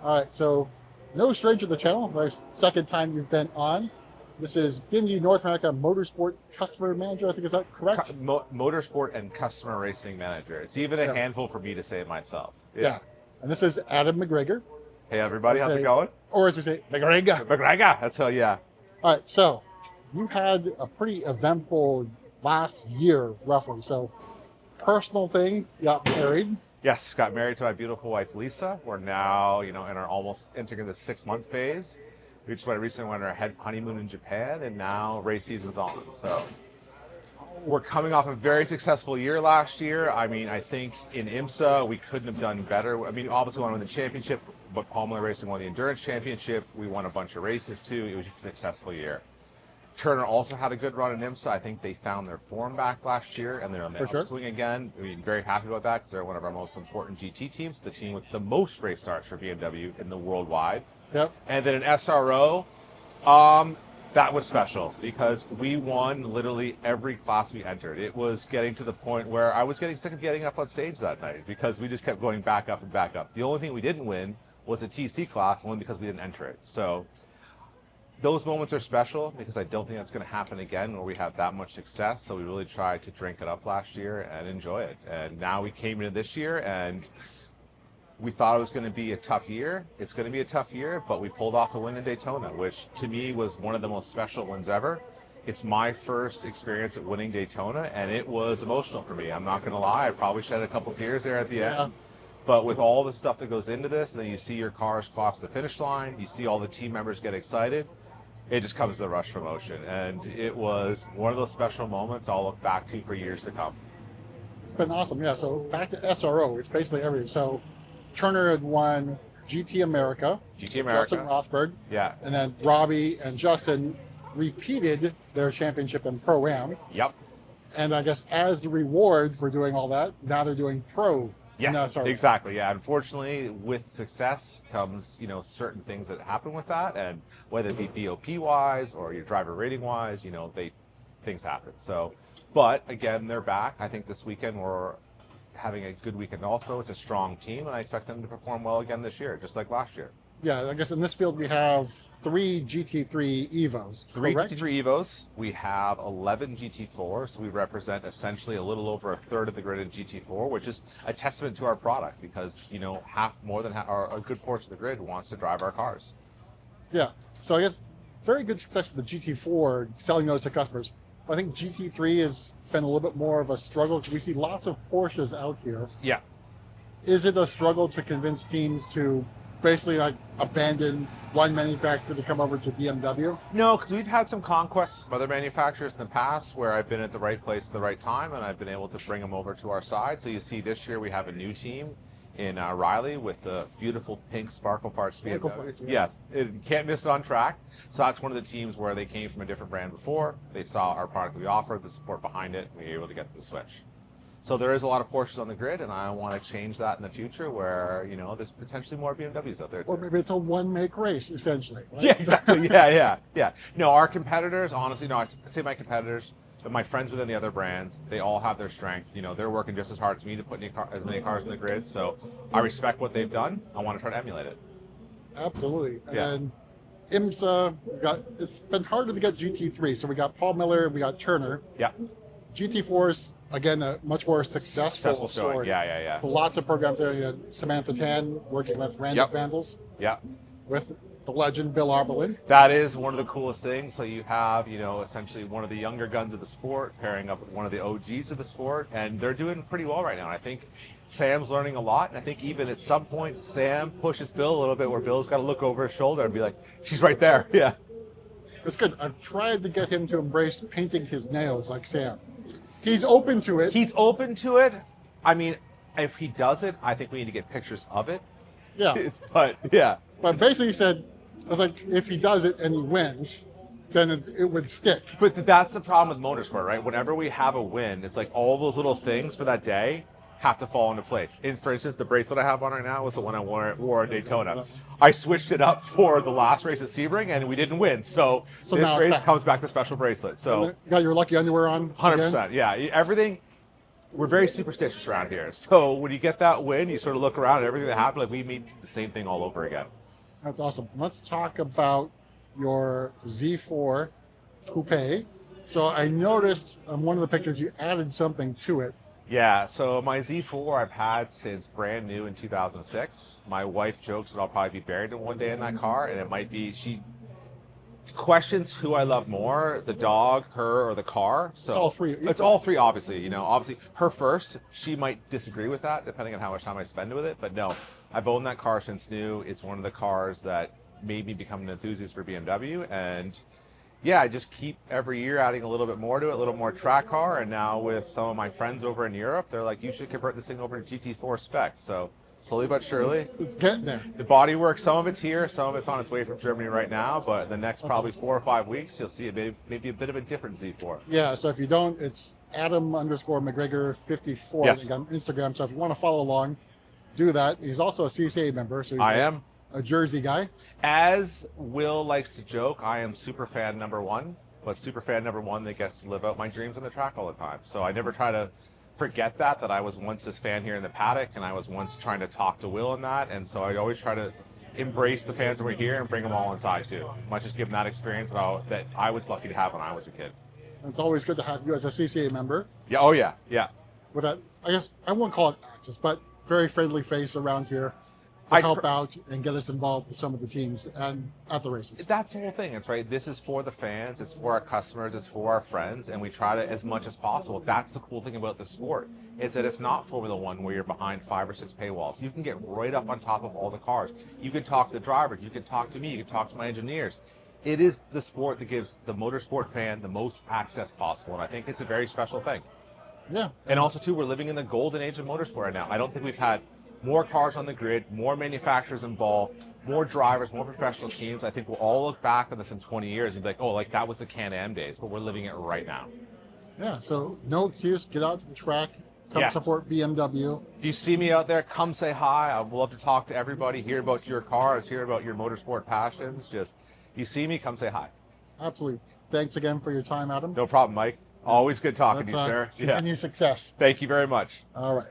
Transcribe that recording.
All right, so no stranger to the channel. My second time you've been on. This is BMW North America Motorsport Customer Manager. I think, is that correct? Motorsport and Customer Racing Manager. It's even a Yeah. handful for me to say it myself. Yeah. And this is Adam McGregor. Hey everybody, how's it going? Or as we say, McGregor. McGregor, that's how, yeah. All right, so you had a pretty eventful last year, roughly. So personal thing, you got married. Yes, got married to my beautiful wife, Lisa. We're now, in our almost entering the 6-month phase. We just recently went on our honeymoon in Japan, and now race season's on. So we're coming off a very successful year last year. I mean, I think in IMSA, we couldn't have done better. I mean, obviously we won the championship, but Paul Miller Racing won the endurance championship. We won a bunch of races too. It was just a successful year. Turner also had a good run in IMSA. I think they found their form back last year, and they're on the upswing again. I mean, very happy about that because they're one of our most important GT teams, the team with the most race starts for BMW in the worldwide. Yep. And then an SRO, that was special because we won literally every class we entered. It was getting to the point where I was getting sick of getting up on stage that night because we just kept going back up and back up. The only thing we didn't win was a TC class, only because we didn't enter it. So those moments are special because I don't think that's going to happen again where we have that much success. So we really tried to drink it up last year and enjoy it. And now we came into this year and we thought it was going to be a tough year. It's going to be a tough year, but we pulled off the win in Daytona, which to me was one of the most special wins ever. It's my first experience at winning Daytona, and it was emotional for me. I'm not going to lie. I probably shed a couple tears there at the end. But with all the stuff that goes into this, and then you see your cars cross the finish line, you see all the team members get excited, it just comes to the rush from emotion. And it was one of those special moments I'll look back to for years to come. It's been awesome. Yeah, so back to SRO. It's basically everything. So Turner had won GT America. GT America. Justin Rothberg. Yeah. And then Robbie and Justin repeated their championship in Pro-Am. Yep. And I guess as the reward for doing all that, now they're doing Pro. Yes, exactly. Yeah, unfortunately, with success comes, certain things that happen with that, and whether it be BOP-wise or your driver rating-wise, things happen. So, but again, they're back. I think this weekend we're having a good weekend also. It's a strong team, and I expect them to perform well again this year, just like last year. Yeah, I guess in this field we have 3 GT3 Evos. Three correct? GT3 Evos. We have 11 GT4s, so we represent essentially a little over a third of the grid in GT4, which is a testament to our product because, more than half, or a good portion of the grid wants to drive our cars. Yeah, so I guess very good success with the GT4, selling those to customers. I think GT3 has been a little bit more of a struggle. We see lots of Porsches out here. Yeah. Is it a struggle to convince teams to basically abandon one manufacturer to come over to BMW? No, because we've had some conquests from other manufacturers in the past where I've been at the right place at the right time and I've been able to bring them over to our side. So you see this year we have a new team in Riley with the beautiful pink Sparkle Parts BMW. Yes, it can't miss it on track. So that's one of the teams where they came from a different brand before. They saw our product that we offered, the support behind it, and we were able to get them to switch. So there is a lot of Porsches on the grid, and I want to change that in the future where, there's potentially more BMWs out there too. Or maybe it's a one-make race, essentially. Right? Yeah, exactly. Yeah. No, our competitors, honestly, no, I'd say my competitors, but my friends within the other brands, they all have their strengths. They're working just as hard as me to put as many cars in the grid. So I respect what they've done. I want to try to emulate it. Absolutely. Yeah. And IMSA, it's been harder to get GT3. So we got Paul Miller, we got Turner. Yeah. GT4's, again, a much more successful story. Yeah. So lots of programs there. You had Samantha Tan working with Randy Vandals. Yeah. With the legend Bill Arbelin. That is one of the coolest things. So you have, essentially one of the younger guns of the sport pairing up with one of the OGs of the sport, and they're doing pretty well right now. And I think Sam's learning a lot, and I think even at some point Sam pushes Bill a little bit where Bill's got to look over his shoulder and be like, she's right there. Yeah. It's good. I've tried to get him to embrace painting his nails like Sam. He's open to it. He's open to it. I mean, if he does it, I think we need to get pictures of it. Yeah. But basically he said, I was like, if he does it and he wins, then it would stick. But that's the problem with motorsport, right? Whenever we have a win, it's like all those little things for that day have to fall into place. And for instance, the bracelet I have on right now was the one I wore at Daytona. I switched it up for the last race at Sebring, and we didn't win. So this race comes back to special bracelet. So you got your lucky underwear on? 100%. Yeah, everything. we're very superstitious around here. So when you get that win, you sort of look around and everything that happened, like we made the same thing all over again. That's awesome. Let's talk about your Z4 Coupe. So I noticed on one of the pictures you added something to it. Yeah, so my Z4 I've had since brand new in 2006. My wife jokes that I'll probably be buried in one day in that car, and it might be, she questions who I love more, the dog, her, or the car. So It's all three. It's all three, obviously. You know, obviously her first. She might disagree with that, depending on how much time I spend with it. But no, I've owned that car since new. It's one of the cars that made me become an enthusiast for BMW, and yeah, I just keep every year adding a little bit more to it, a little more track car. And now with some of my friends over in Europe, they're like, you should convert this thing over to GT4 spec. So slowly but surely, It's getting there. the bodywork, some of it's here, some of it's on its way from Germany right now, but the next probably 4 or 5 weeks, you'll see maybe a bit of a different Z4. Yeah, so if you don't, it's Adam_McGregor 54 Yes. on Instagram. So if you want to follow along, do that. He's also a CCA member, so he's I am. a Jersey guy. As Will likes to joke, I am super fan number one, but super fan number one that gets to live out my dreams on the track all the time. So I never try to forget that I was once this fan here in the paddock, and I was once trying to talk to Will in that, and so I always try to embrace the fans over here and bring them all inside too. Much just give them that experience that I was lucky to have when I was a kid. It's always good to have you as a CCA member. Yeah, oh yeah, yeah. With that, I guess I won't call it access, but very friendly face around here to I help out and get us involved with some of the teams and at the races. That's the whole thing. It's right. This is for the fans. It's for our customers. It's for our friends, and we try to as much as possible. That's the cool thing about the sport. It's that it's not Formula One where you're behind 5 or 6 paywalls. You can get right up on top of all the cars. You can talk to the drivers. You can talk to me. You can talk to my engineers. It is the sport that gives the motorsport fan the most access possible, and I think it's a very special thing. Yeah. And also, too, we're living in the golden age of motorsport right now. I don't think we've had more cars on the grid, more manufacturers involved, more drivers, more professional teams. I think we'll all look back on this in 20 years and be like, oh, like that was the Can-Am days, but we're living it right now. Yeah, so no excuse. Get out to the track. Come Yes. support BMW. If you see me out there, come say hi. I would love to talk to everybody, hear about your cars, hear about your motorsport passions. Just, you see me, come say hi. Absolutely. Thanks again for your time, Adam. No problem, Mike. Always good talking to you, sir. Continue success. Thank you very much. All right.